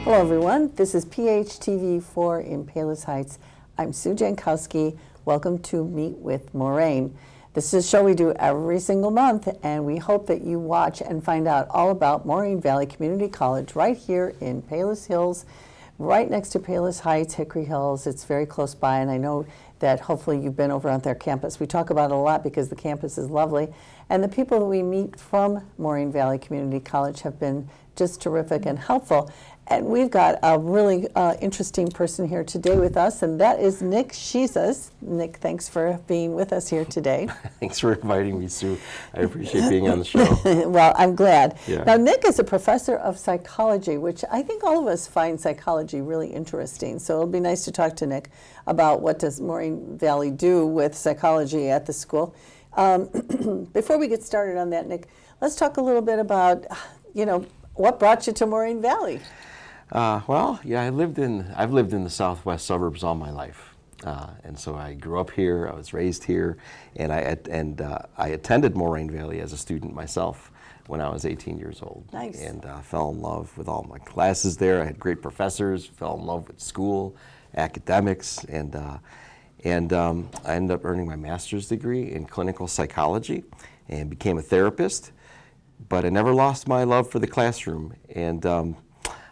Hello everyone, this is PHTV4 in Palos Heights. I'm Sue Jankowski. Welcome to Meet with Moraine. This is a show we do every single month, and we hope that you watch and find out all about Moraine Valley Community College right here in Palos Hills, right next to Palos Heights, Hickory Hills. It's very close by, and I know that hopefully you've been over on their campus. We talk about it a lot because the campus is lovely, and the people that we meet from Moraine Valley Community College have been just terrific and helpful. And we've got a really interesting person here today with us, and that is Nick Shizas. Nick, thanks for being with us here today. Thanks for inviting me, Sue. I appreciate being on the show. Well, I'm glad. Yeah. Now, Nick is a professor of psychology, which I think all of us find psychology really interesting. So it'll be nice to talk to Nick about what does Moraine Valley do with psychology at the school. Before we get started on that, Nick, let's talk a little bit about, what brought you to Moraine Valley? Well, yeah, I've lived in the southwest suburbs all my life, and so I grew up here. I was raised here, and I attended Moraine Valley as a student myself when I was 18 years old. Nice. And fell in love with all my classes there. I had great professors. Fell in love with school, academics, and I ended up earning my master's degree in clinical psychology, and became a therapist. But I never lost my love for the classroom, and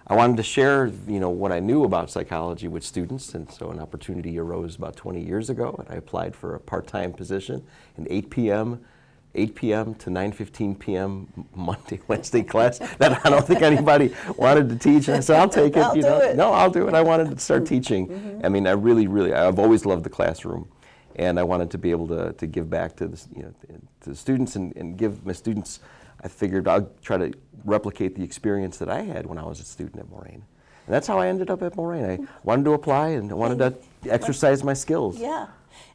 I wanted to share, what I knew about psychology with students, and so an opportunity arose about 20 years ago, and I applied for a part-time position in 8 p.m. to 9:15 p.m. Monday, Wednesday class that I don't think anybody wanted to teach, and I said, I'll take it. I'll do it. No, I'll do it. I wanted to start teaching. Mm-hmm. I mean, I've always loved the classroom, and I wanted to be able to give back to to the students and give my students. I figured I'd try to replicate the experience that I had when I was a student at Moraine. And that's how I ended up at Moraine. I wanted to apply and I wanted to exercise my skills. Yeah.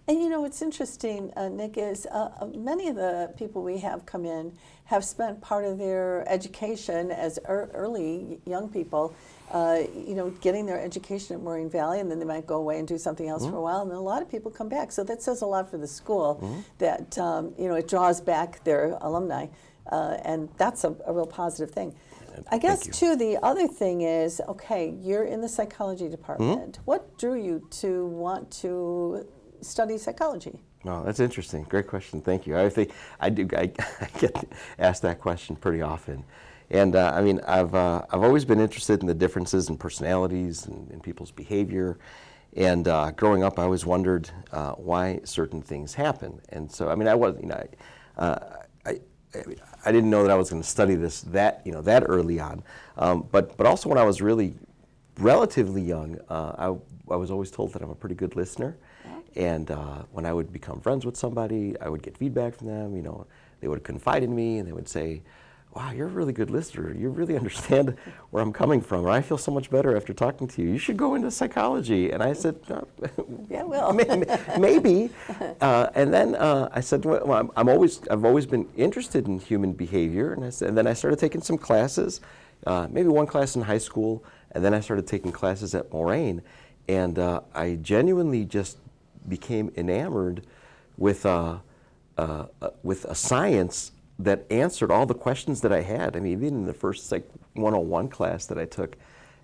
And what's interesting, Nick, is many of the people we have come in have spent part of their education as early young people, getting their education at Moraine Valley, and then they might go away and do something else for a while, and then a lot of people come back. So that says a lot for the school that, it draws back their alumni. And that's a real positive thing. I guess, too, the other thing is, okay, you're in the psychology department. What drew you to want to study psychology? Oh, that's interesting. Great question. Thank you. I think I get asked that question pretty often. And I've always been interested in the differences in personalities and in people's behavior. And growing up, I always wondered why certain things happen. And so, I didn't know that I was going to study this that early on, but also when I was really relatively young, I was always told that I'm a pretty good listener, and when I would become friends with somebody, I would get feedback from them. They would confide in me, and they would say, "Wow, you're a really good listener. You really understand where I'm coming from, or I feel so much better after talking to you. You should go into psychology." And I said, "Yeah, well, maybe." And then I said, "Well, I've always been interested in human behavior." And then I started taking some classes, maybe one class in high school, and then I started taking classes at Moraine, and I genuinely just became enamored with a science that answered all the questions that I had. Even in the first 101 class that I took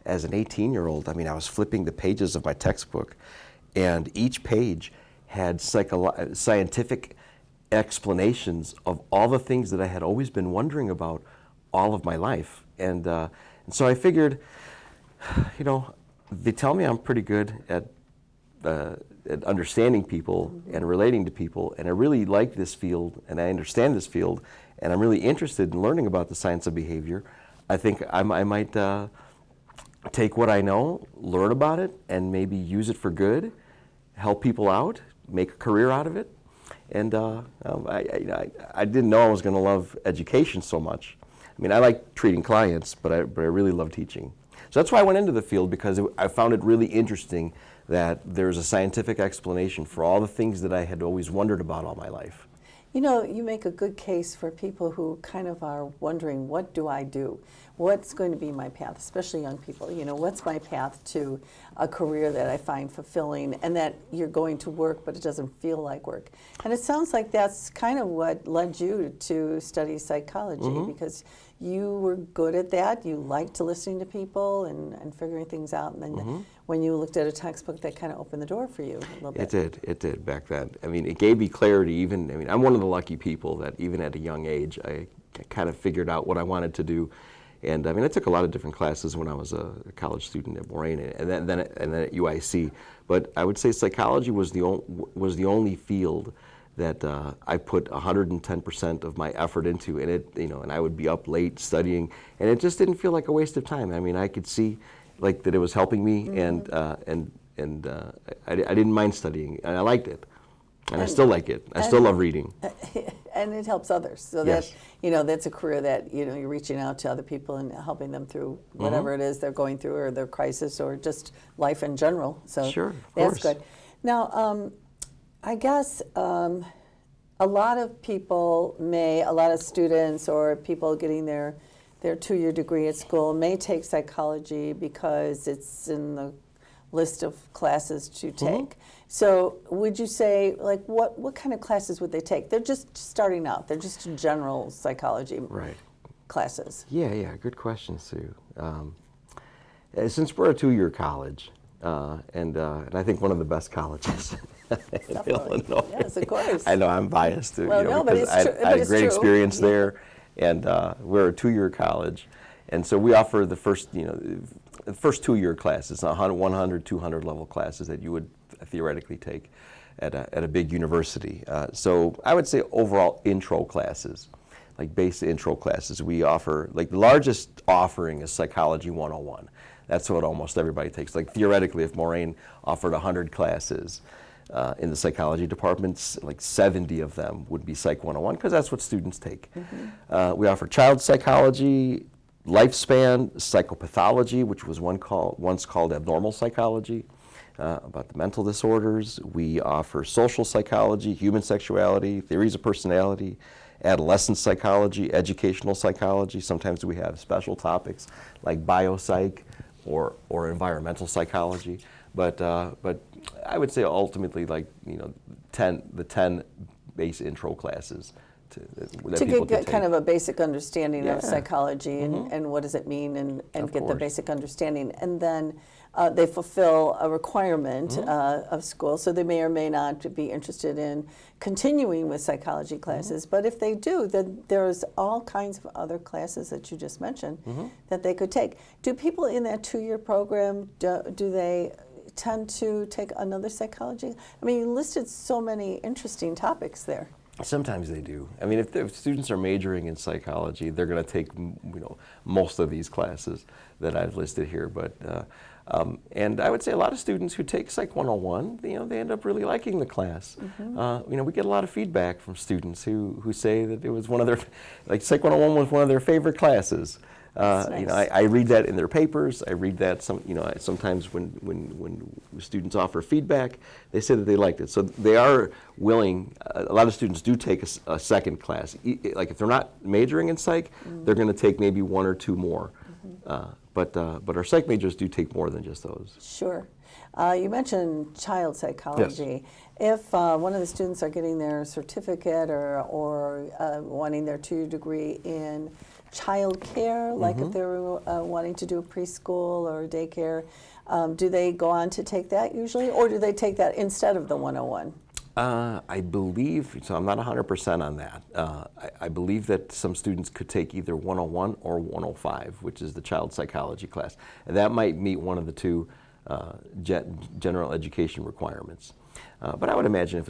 as an 18-year-old, I was flipping the pages of my textbook, and each page had scientific explanations of all the things that I had always been wondering about all of my life. And so I figured, they tell me I'm pretty good at understanding people and relating to people, and I really like this field, and I understand this field, and I'm really interested in learning about the science of behavior. I think I might take what I know, learn about it, and maybe use it for good, help people out, make a career out of it. And I didn't know I was going to love education so much. I like treating clients, but I really love teaching. So that's why I went into the field, because I found it really interesting that there's a scientific explanation for all the things that I had always wondered about all my life. You know, you make a good case for people who kind of are wondering, what do I do? What's going to be my path, especially young people? You know, what's my path to a career that I find fulfilling and that you're going to work, but it doesn't feel like work? And it sounds like that's kind of what led you to study psychology, because you were good at that. You liked to listening to people and figuring things out. And then when you looked at a textbook, that kind of opened the door for you a little bit. It did back then. I mean, it gave me clarity even, I mean, I'm one of the lucky people that even at a young age, I kind of figured out what I wanted to do. And I mean, I took a lot of different classes when I was a college student at Moraine and then at UIC. But I would say psychology was the only field that I put 110% of my effort into, and it, you know, and I would be up late studying, and it just didn't feel like a waste of time. I mean, I could see like that it was helping me, and I didn't mind studying, and I liked it, and I still like it. I still love reading. And it helps others. So Yes. that, you know, that's a career that, you know, you're reaching out to other people and helping them through whatever it is they're going through, or their crisis, or just life in general. So Sure, of that's course. good. Now, I guess a lot of people a lot of students or people getting their 2-year degree at school may take psychology because it's in the list of classes to take. So would you say, like, what kind of classes would they take? They're just starting out. They're just general psychology classes. Yeah, good question, Sue. Since we're a 2-year college, and I think one of the best colleges in Illinois. Yes, of course. I know I'm biased, Well, you know, no, but because it's true. I had a great experience there, and we're a 2-year college, and so we offer the first 2-year classes, 100, 200 level classes that you would theoretically take at a big university. So I would say overall intro classes, like basic intro classes, we offer, like the largest offering is Psychology 101. That's what almost everybody takes. Like theoretically, if Moraine offered 100 classes in the psychology departments, like 70 of them would be Psych 101, because that's what students take. We offer child psychology, lifespan, psychopathology, which was once called abnormal psychology, about the mental disorders. We offer social psychology, human sexuality, theories of personality, adolescent psychology, educational psychology. Sometimes we have special topics like biopsych or environmental psychology. But I would say ultimately, like, you know, the 10 base intro classes to get kind of a basic understanding of psychology and what does it mean, and get the basic understanding. And then they fulfill a requirement of school, so they may or may not be interested in continuing with psychology classes. But if they do, then there's all kinds of other classes that you just mentioned that they could take. Do people in that 2-year program, do they tend to take another psychology? I mean, you listed so many interesting topics there. Sometimes they do. I mean, if students are majoring in psychology, they're going to take, you know, most of these classes that I've listed here. But and I would say a lot of students who take Psych 101, you know, they end up really liking the class. You know, we get a lot of feedback from students who say that it was one of their, like Psych 101 was one of their favorite classes. Nice. You know, I read that in their papers. I read that sometimes when students offer feedback, they say that they liked it. So they are willing. A lot of students do take a second class. Like if they're not majoring in psych, they're going to take maybe 1 or 2 more. But our psych majors do take more than just those. Sure. You mentioned child psychology. Yes. If one of the students are getting their certificate or wanting their 2-year degree in child care, like if they're wanting to do a preschool or daycare, do they go on to take that usually, or do they take that instead of the 101? I believe, so I'm not 100% on that. I believe that some students could take either 101 or 105, which is the child psychology class. And that might meet one of the 2 general education requirements. But I would imagine if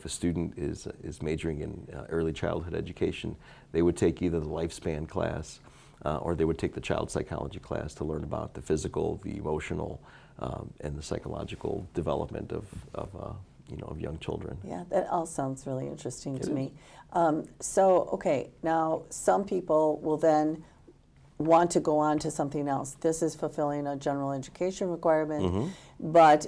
a student is majoring in early childhood education, they would take either the lifespan class or they would take the child psychology class to learn about the physical, the emotional, and the psychological development of young children. Yeah, that all sounds really interesting to me. So, okay, now some people will then want to go on to something else. This is fulfilling a general education requirement, but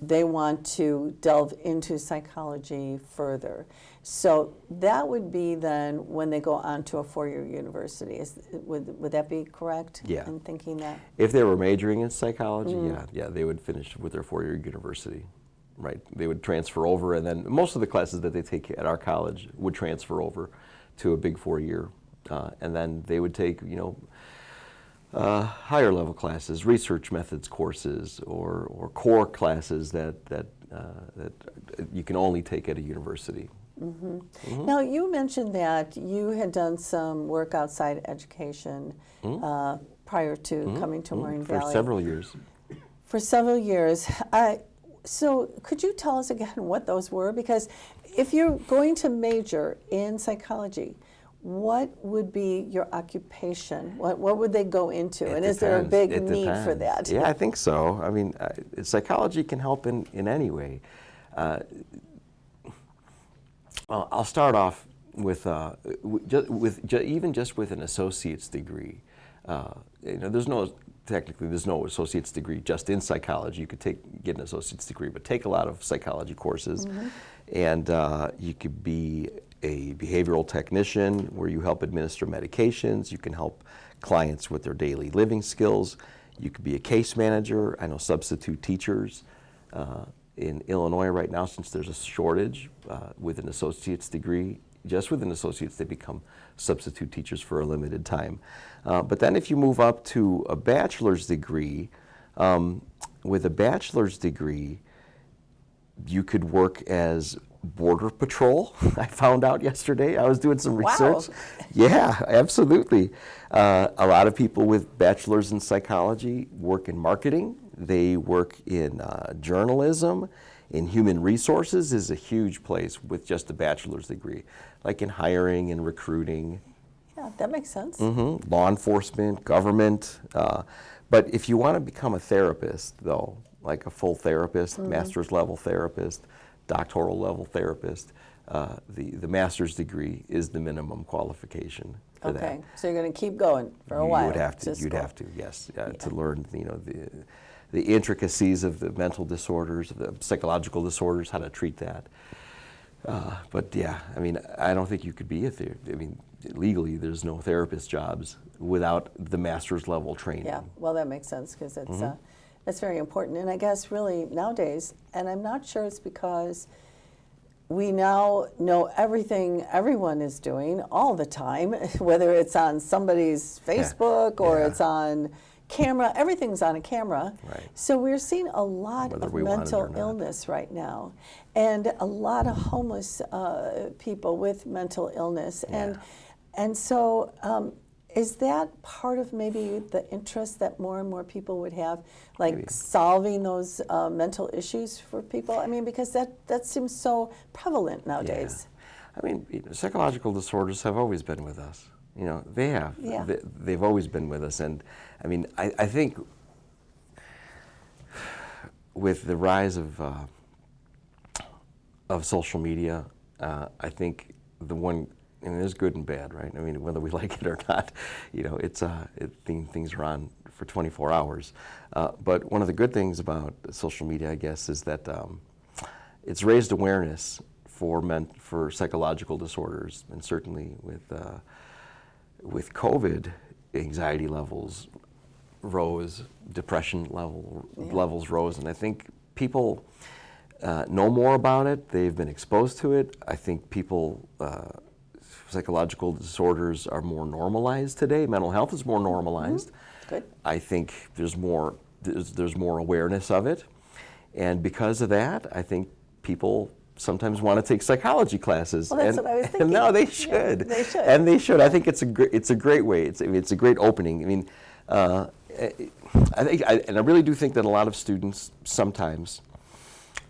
they want to delve into psychology further. So that would be then when they go on to a four-year university. Would that be correct? Yeah. In thinking that? If they were majoring in psychology, yeah, they would finish with their four-year university. Right, they would transfer over, and then most of the classes that they take at our college would transfer over to a big four-year, and then they would take, higher level classes, research methods courses, or core classes that you can only take at a university. Now, you mentioned that you had done some work outside education prior to coming to Moraine Valley. For several years. For several years. So could you tell us again what those were? Because if you're going to major in psychology, what would be your occupation? What would they go into? And is there a big need for that? Yeah, I think so. I mean, psychology can help in any way. Well, I'll start off with even just with an associate's degree. There's no associate's degree just in psychology. You could get an associate's degree, but take a lot of psychology courses, and you could be a behavioral technician where you help administer medications. You can help clients with their daily living skills. You could be a case manager. I know substitute teachers in Illinois right now, since there's a shortage with an associate's degree. Just with an associate's, they become substitute teachers for a limited time. But then if you move up to a bachelor's degree, with a bachelor's degree, you could work as border patrol. I found out yesterday. I was doing some research. Wow. Yeah, absolutely. A lot of people with bachelors in psychology work in marketing. They work in journalism. In human resources is a huge place with just a bachelor's degree, like in hiring and recruiting. Yeah, that makes sense. Law enforcement, government. But if you want to become a therapist, though, like a full therapist, master's level therapist, doctoral level therapist, the master's degree is the minimum qualification for that. Okay, so you're going to keep going for a while. You'd have to, yes, to learn, the intricacies of the mental disorders, of the psychological disorders, how to treat that. But yeah, I mean, I don't think you could be a therapist. I mean, legally, there's no therapist jobs without the master's level training. Yeah, well, that makes sense because that's very important. And I guess really nowadays, and I'm not sure it's because we now know everything everyone is doing all the time, whether it's on somebody's Facebook or it's on camera, everything's on a camera. Right. So we're seeing a lot of mental illness right now, and a lot of homeless people with mental illness. And so is that part of maybe the interest that more and more people would have, like solving those mental issues for people? I mean, because that seems so prevalent nowadays. Yeah. I mean, psychological disorders have always been with us. They have. Yeah. They've always been with us. And I mean, I think with the rise of social media, I think and there's good and bad, right? I mean, whether we like it or not, things are on for 24 hours. But one of the good things about social media, I guess, is that it's raised awareness for psychological disorders, and certainly with COVID, anxiety levels rose, depression levels rose, and I think people know more about it. They've been exposed to it. I think psychological disorders are more normalized today. Mental health is more normalized. Good. I think there's more awareness of it, and because of that, I think people sometimes want to take psychology classes. Well, that's what I was thinking. No, they should. Yeah, they should. And they should. I think it's a great way. It's a great opening. I mean, I really do think that a lot of students sometimes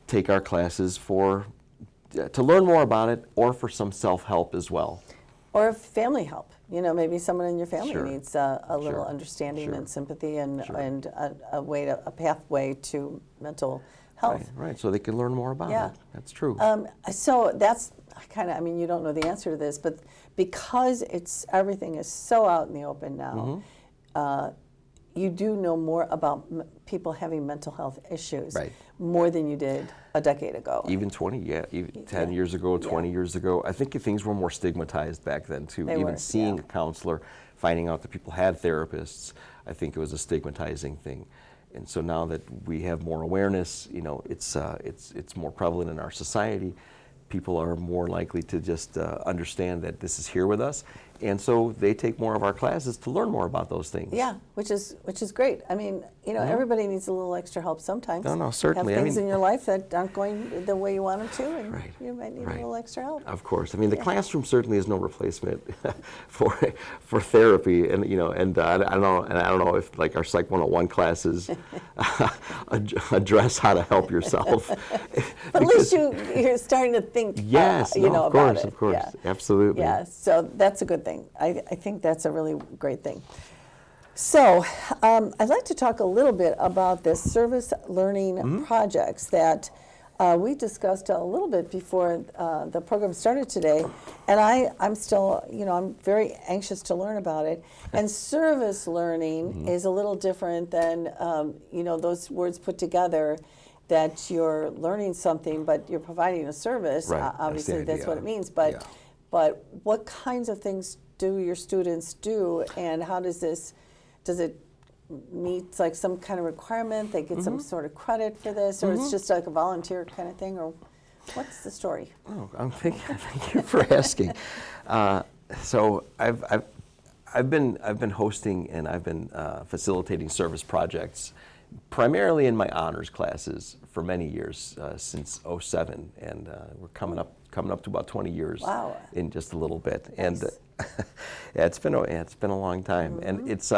take our classes to learn more about it, or for some self-help as well. Or family help. Maybe someone in your family needs a little Sure. understanding Sure. and sympathy and Sure. and a pathway to mental health. Right. So they can learn more about it. That's true. So that's you don't know the answer to this, but because everything is so out in the open now, you do know more about people having mental health issues, Right. more than you did a decade ago. Even 20, even 10 years ago, 20 years ago. I think things were more stigmatized back then too. They Even were, seeing a counselor, finding out that people had therapists, I think it was a stigmatizing thing. And so now that we have more awareness, you know, it's more prevalent in our society. People are more likely to just understand that this is here with us, and so they take more of our classes to learn more about those things. Yeah, which is great. I mean, you know, everybody needs a little extra help sometimes. No, certainly. Have things in your life that aren't going the way you want them to, and Right, you might need a right. little extra help. Of course. I mean, the classroom certainly is no replacement for therapy, and you know, and I don't know if like our Psych 101 classes address how to help yourself. But at least you're starting to think. Yes, you know, of course, about it. of course, Yeah. absolutely. Yeah, so that's a good thing. I think that's a really great thing. So I'd like to talk a little bit about the service learning projects that we discussed a little bit before the program started today, and I'm still, you know, I'm very anxious to learn about it. And service learning is a little different than, you know, those words put together, that you're learning something, but you're providing a service. Right, that's the Obviously, that's what it idea. means. But Yeah. but what kinds of things do your students do, and how does it meet like some kind of requirement? They get some sort of credit for this, or it's just like a volunteer kind of thing, or what's the story? Oh, thank you for asking. So I've been hosting and I've been facilitating service projects primarily in my honors classes for many years, since '07, and we're coming up to about 20 years. Wow. In just a little bit. Nice. And yeah, it's been a long time, and it's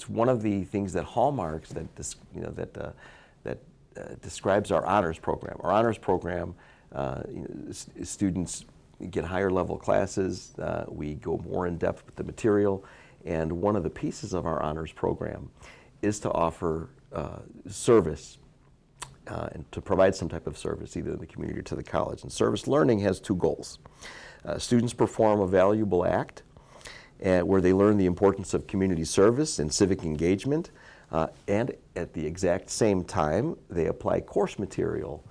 one of the things that hallmarks that describes our honors program. Our honors program, students get higher level classes. We go more in depth with the material, and one of the pieces of our honors program is to offer service and to provide some type of service either in the community or to the college. And service learning has two goals. Students perform a valuable act where they learn the importance of community service and civic engagement, and at the exact same time they apply course material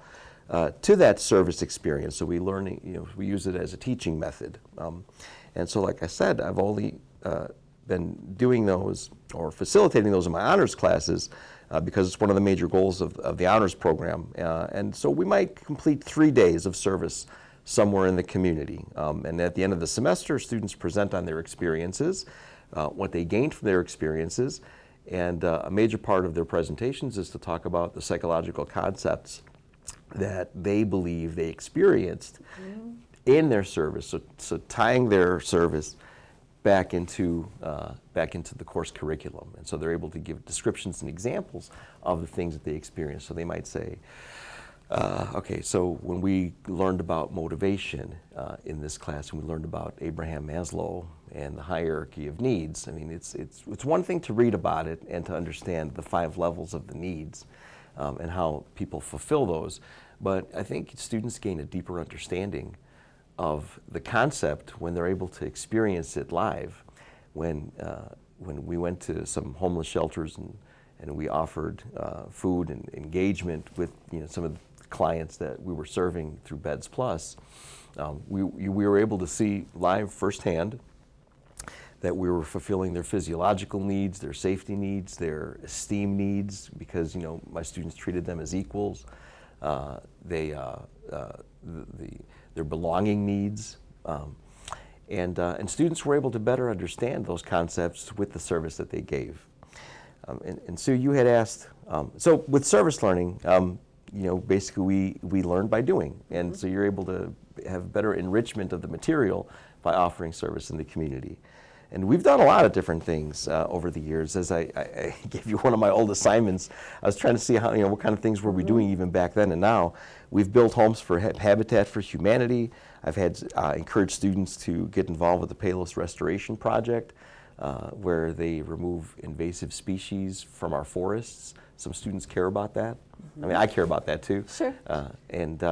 to that service experience. So we use it as a teaching method. And so like I said, I've only been doing those or facilitating those in my honors classes because it's one of the major goals of the honors program. And so we might complete 3 days of service somewhere in the community. And at the end of the semester, students present on their experiences, what they gained from their experiences, and a major part of their presentations is to talk about the psychological concepts that they believe they experienced in their service. So tying their service back into the course curriculum, and so they're able to give descriptions and examples of the things that they experienced. So they might say, okay, so when we learned about motivation in this class, and we learned about Abraham Maslow and the hierarchy of needs. I mean, it's one thing to read about it and to understand the 5 levels of the needs and how people fulfill those, but I think students gain a deeper understanding of the concept when they're able to experience it live. When we went to some homeless shelters and we offered food and engagement with some of the clients that we were serving through Beds Plus, we were able to see live firsthand that we were fulfilling their physiological needs, their safety needs, their esteem needs, because my students treated them as equals. Their belonging needs, and students were able to better understand those concepts with the service that they gave. And Sue, you had asked, so with service learning, basically we learn by doing, and so you're able to have better enrichment of the material by offering service in the community. And we've done a lot of different things over the years. As I gave you one of my old assignments, I was trying to see how, what kind of things were we doing even back then and now. We've built homes for Habitat for Humanity. I've had encouraged students to get involved with the Palos Restoration Project, where they remove invasive species from our forests. Some students care about that. I mean, I care about that too. Sure. And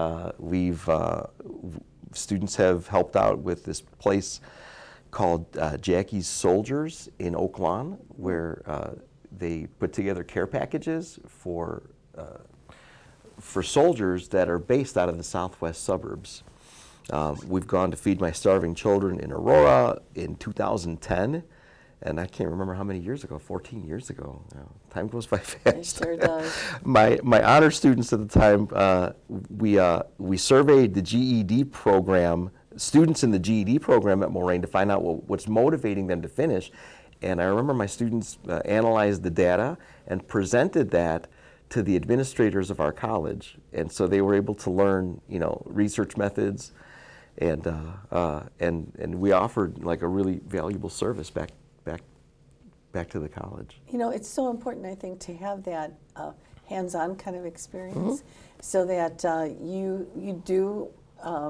students have helped out with this place called Jackie's Soldiers in Oak Lawn, where they put together care packages for soldiers that are based out of the southwest suburbs. We've gone to Feed My Starving Children in Aurora in 2010, and I can't remember how many years ago, 14 years ago. Time goes by fast. It sure does. My honor students at the time, we surveyed the GED program, students in the GED program at Moraine, to find out what's motivating them to finish. And I remember my students analyzed the data and presented that to the administrators of our college, and so they were able to learn, research methods, and we offered like a really valuable service back to the college. It's so important, I think, to have that hands-on kind of experience, so that you do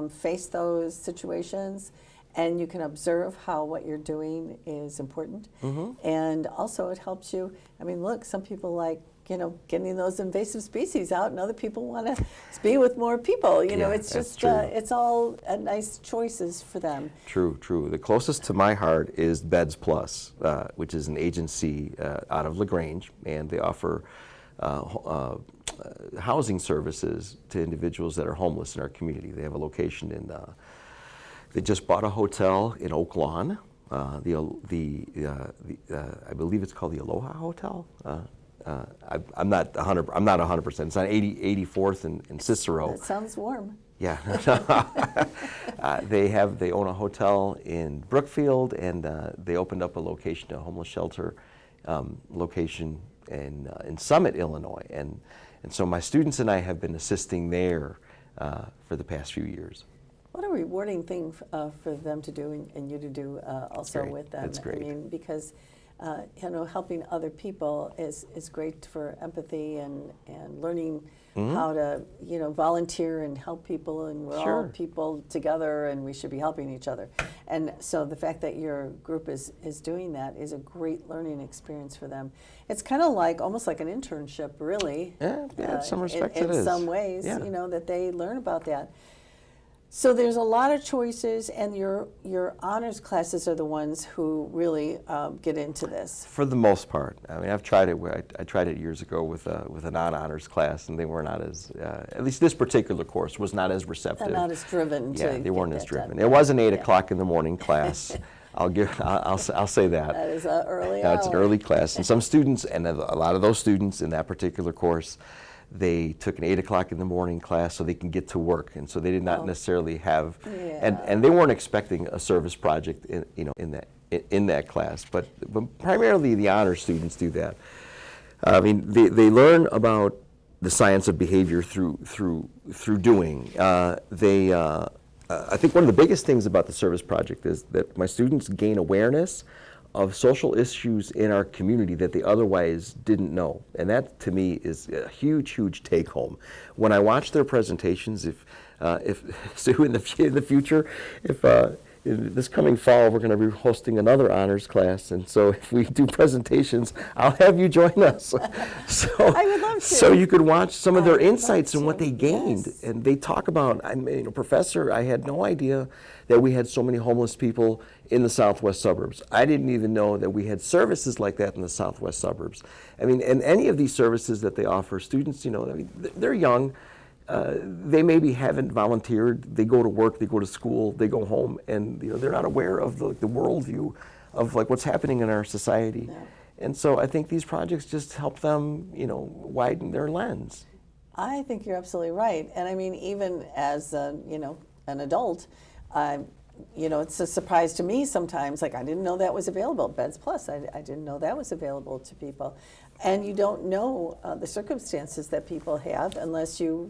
face those situations, and you can observe how what you're doing is important, and also it helps you. I mean, look, some people like getting those invasive species out, and other people want to be with more people. It's just it's all nice choices for them. True. The closest to my heart is Beds Plus, which is an agency out of LaGrange, and they offer housing services to individuals that are homeless in our community. They have a location in. They just bought a hotel in Oak Lawn. I believe it's called the Aloha Hotel. I'm not 100%. It's on 84th and Cicero. That sounds warm. Yeah. They own a hotel in Brookfield, and they opened up a location, a homeless shelter location in Summit, Illinois, and so my students and I have been assisting there for the past few years. What a rewarding thing for them to do, and you to do also with them. That's great. I mean, because helping other people is great for empathy and learning how to volunteer and help people, and we're all people together, and we should be helping each other. And so the fact that your group is doing that is a great learning experience for them. It's kind of almost like an internship, really. Yeah, in some respects it is. In some ways, that they learn about that. So there's a lot of choices, and your honors classes are the ones who really get into this. For the most part. I mean, I've tried it. I tried it years ago with a non-honors class, and they were not as. At least this particular course was not as receptive. And not as driven. Yeah, they weren't as driven. It was an 8 o'clock in the morning class. I'll say that. That is an early hour. It's an early class, and some students, and a lot of those students in that particular course, they took an 8 o'clock in the morning class so they can get to work, and so they did not necessarily have, and they weren't expecting a service project in that class, but primarily the honor students do that. I mean, they learn about the science of behavior through doing. I think one of the biggest things about the service project is that my students gain awareness of social issues in our community that they otherwise didn't know. And that, to me, is a huge, huge take-home. When I watch their presentations, if so in the future, if this coming fall, we're going to be hosting another honors class, and so if we do presentations, I'll have you join us. So, I would love to. So you could watch some of their insights and what they gained. Yes. And they talk about, Professor, I had no idea that we had so many homeless people in the southwest suburbs. I didn't even know that we had services like that in the southwest suburbs. I mean, and any of these services that they offer, students, they're young. They maybe haven't volunteered. They go to work, they go to school, they go home, and they're not aware of the worldview of what's happening in our society. Yeah. And so I think these projects just help them, widen their lens. I think you're absolutely right. And I mean, even as an adult, it's a surprise to me sometimes. I didn't know that was available. Beds Plus, I didn't know that was available to people. And you don't know the circumstances that people have unless you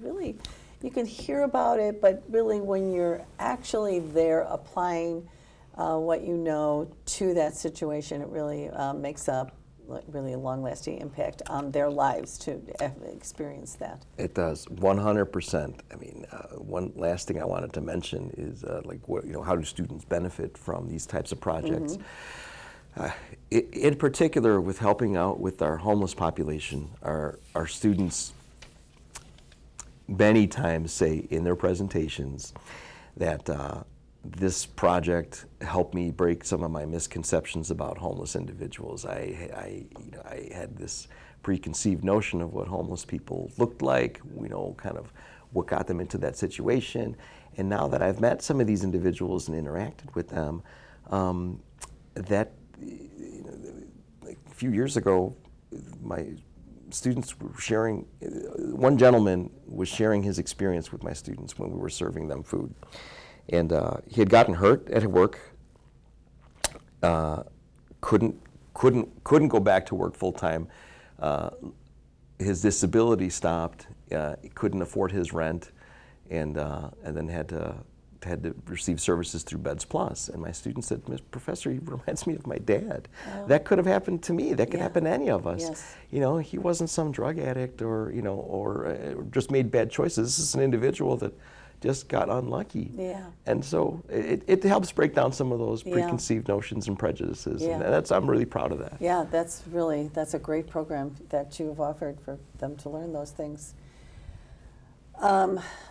can hear about it, but really when you're actually there applying what you know to that situation, it really makes a really long-lasting impact on their lives to experience that. It does, 100%. I mean, one last thing I wanted to mention is how do students benefit from these types of projects? Mm-hmm. In particular, with helping out with our homeless population, our students many times say in their presentations that this project helped me break some of my misconceptions about homeless individuals. I had this preconceived notion of what homeless people looked like, kind of what got them into that situation. And now that I've met some of these individuals and interacted with them, like a few years ago, my students were sharing, one gentleman was sharing his experience with my students when we were serving them food. And he had gotten hurt at work, couldn't go back to work full time. His disability stopped. He couldn't afford his rent, and then had to receive services through Beds Plus. And my student said, "Professor, he reminds me of my dad. Oh. That could have happened to me. That could happen to any of us. Yes. He wasn't some drug addict or just made bad choices. This is an individual that just got unlucky." Yeah. And so it helps break down some of those preconceived notions and prejudices. Yeah. And I'm really proud of that. Yeah, that's a great program that you have offered for them to learn those things.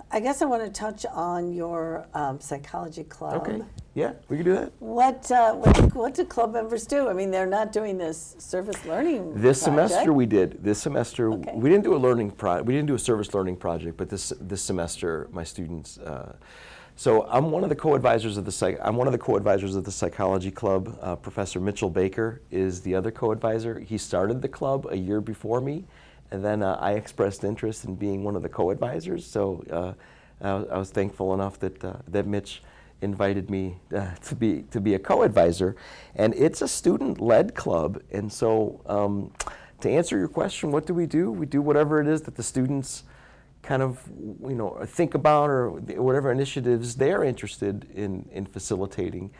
I guess I want to touch on your psychology club. Okay. Yeah, we can do that. What do club members do? I mean, they're not doing this service learning This project. semester we did. This semester Okay. we didn't do we didn't do a service learning project, but this semester my students. So I'm one of the co-advisors of the psychology club. Professor Mitchell Baker is the other co-advisor. He started the club a year before me. And then I expressed interest in being one of the co-advisors, so I was thankful enough that Mitch invited me to be a co-advisor. And it's a student-led club, and so to answer your question, what do? We do whatever it is that the students kind of think about, or whatever initiatives they're interested in facilitating.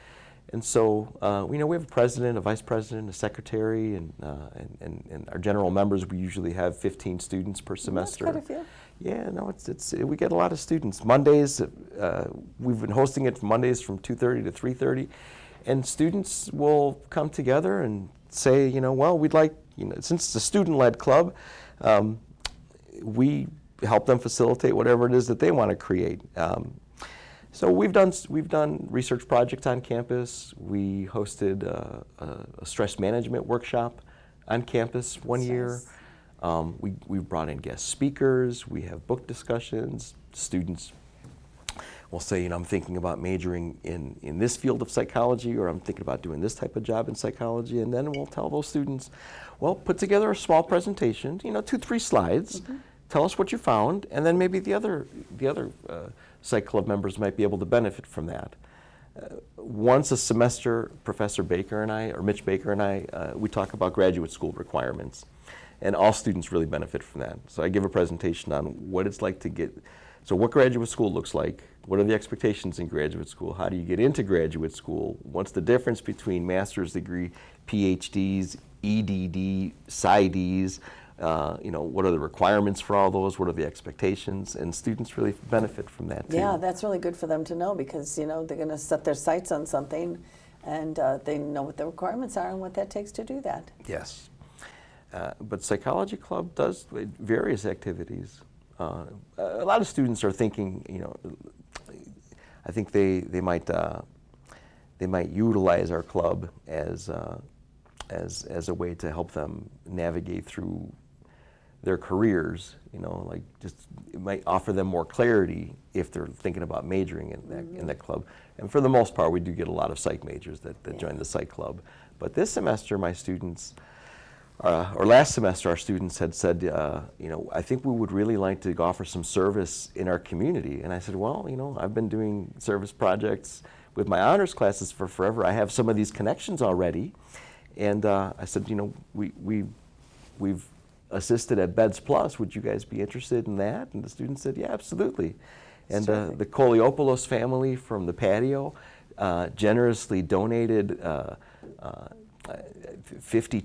And so, we have a president, a vice president, a secretary, and our general members. We usually have 15 students per semester. That's quite a few. Yeah, no, we get a lot of students. Mondays, we've been hosting it Mondays from 2:30 to 3:30, and students will come together and say, well, we'd like, since it's a student-led club, we help them facilitate whatever it is that they want to create. So we've done research projects on campus. We hosted a stress management workshop on campus one year. We brought in guest speakers. We have book discussions. Students will say, I'm thinking about majoring in this field of psychology, or I'm thinking about doing this type of job in psychology. And then we'll tell those students, well, put together a small presentation, 2-3 slides. Mm-hmm. Tell us what you found, and then maybe the other Psych Club members might be able to benefit from that. Once a semester, Professor Baker and I, or Mitch Baker and I, we talk about graduate school requirements, and all students really benefit from that. So I give a presentation on what it's like to what graduate school looks like, what are the expectations in graduate school, how do you get into graduate school, what's the difference between master's degree, PhDs, EDD, PsyDs, what are the requirements for all those? What are the expectations? And students really benefit from that too. Yeah, that's really good for them to know, because they're going to set their sights on something, and they know what the requirements are and what that takes to do that. Yes, but Psychology Club does various activities. A lot of students are thinking, I think they might utilize our club as a way to help them navigate through their careers, it might offer them more clarity if they're thinking about majoring in that club. And for the most part, we do get a lot of psych majors that join the psych club. But this semester, my students, or last semester, our students had said, I think we would really like to offer some service in our community. And I said, well, I've been doing service projects with my honors classes for forever. I have some of these connections already. And I said, we've assisted at Beds Plus. Would you guys be interested in that? And the students said, yeah, absolutely. And the Koliopoulos family from the patio generously donated 50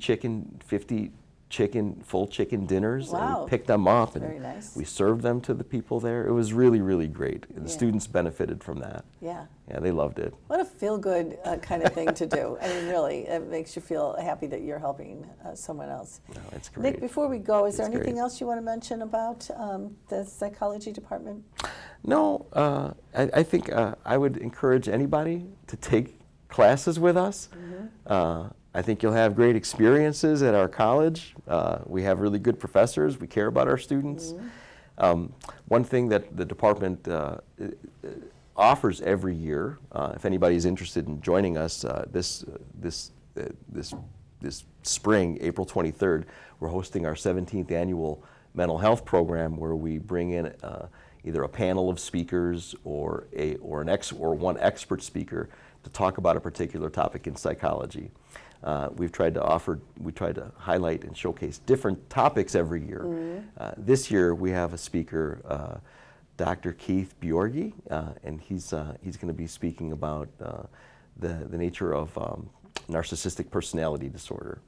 full chicken dinners. And Wow. we picked them up and Very nice. we served them to the people there. It was really, really great. And the Yeah. students benefited from that. Yeah. Yeah, they loved it. What a feel-good kind of thing to do. I mean, really, it makes you feel happy that you're helping someone else. No, it's great. Nick, before we go, is there It's anything great. else you want to mention about the psychology department? No, I think I would encourage anybody to take classes with us. I think you'll have great experiences at our college. We have really good professors. We care about our students. One thing that the department offers every year, if anybody's interested in joining us this spring, April 23rd, we're hosting our 17th annual mental health program, where we bring in either a panel of speakers or one expert speaker to talk about a particular topic in psychology. We try to highlight and showcase different topics every year. This year we have a speaker, Dr. Keith Bjorgi, and he's going to be speaking about the nature of narcissistic personality disorder.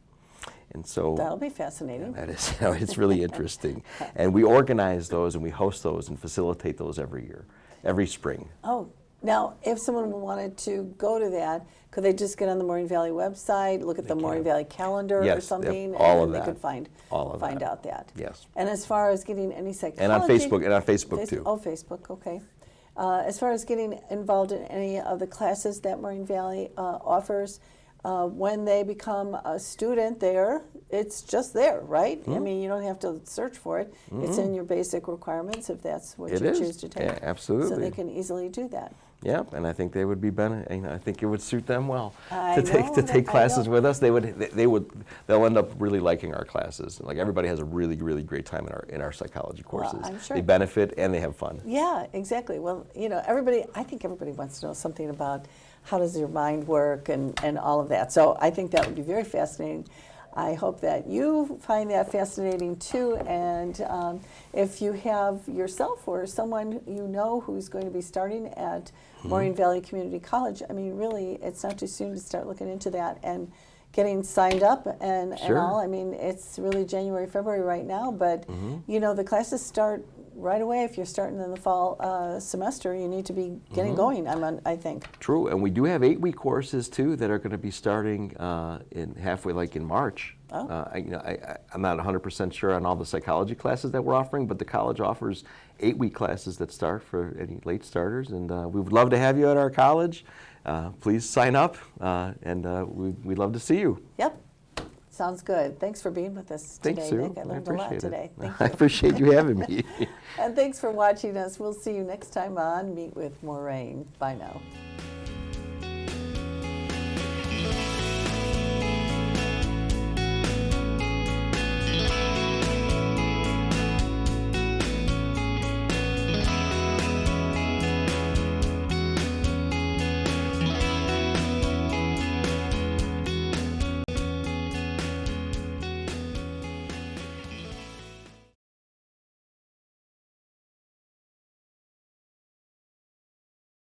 And so That'll be fascinating. that is, it's really interesting. And we organize those and we host those and facilitate those every year, every spring. Oh, now, if someone wanted to go to that, could they just get on the Moraine Valley website, look at the Moraine Valley calendar or Yes, something, all of and then that. they could find out that? Yes. And as far as getting any psychology... And on Facebook too. Oh, Facebook, okay. As far as getting involved in any of the classes that Moraine Valley offers, when they become a student there, it's just there, right? I mean, you don't have to search for it. It's in your basic requirements if that's what you choose to take. Yeah, absolutely. So they can easily do that. Yeah, and I think they would be I think it would suit them well I to know take that- I classes know. with us. They'll end up really liking our classes. Like, everybody has a really, really great time in our psychology courses. I'm sure. They benefit and they have fun. Yeah, exactly. Well, I think everybody wants to know something about how does your mind work and all of that. So I think that would be very fascinating. I hope that you find that fascinating too. And if you have yourself or someone you know who's going to be starting at Moraine Valley Community College, I mean, really, it's not too soon to start looking into that and getting signed up and Sure. all. I mean, it's really January, February right now, but the classes start right away. If you're starting in the fall semester, you need to be getting going, I think. True, and we do have 8-week courses too that are going to be starting in March. Oh. I'm not 100% sure on all the psychology classes that we're offering, but the college offers 8-week classes that start for any late starters, and we would love to have you at our college. Please sign up, and we'd love to see you. Yep. Sounds good. Thanks for being with us today, Thanks, Sue. Nick. I learned a lot appreciate today. it. Thank I you. appreciate you having me. And thanks for watching us. We'll see you next time on Meet with Moraine. Bye now.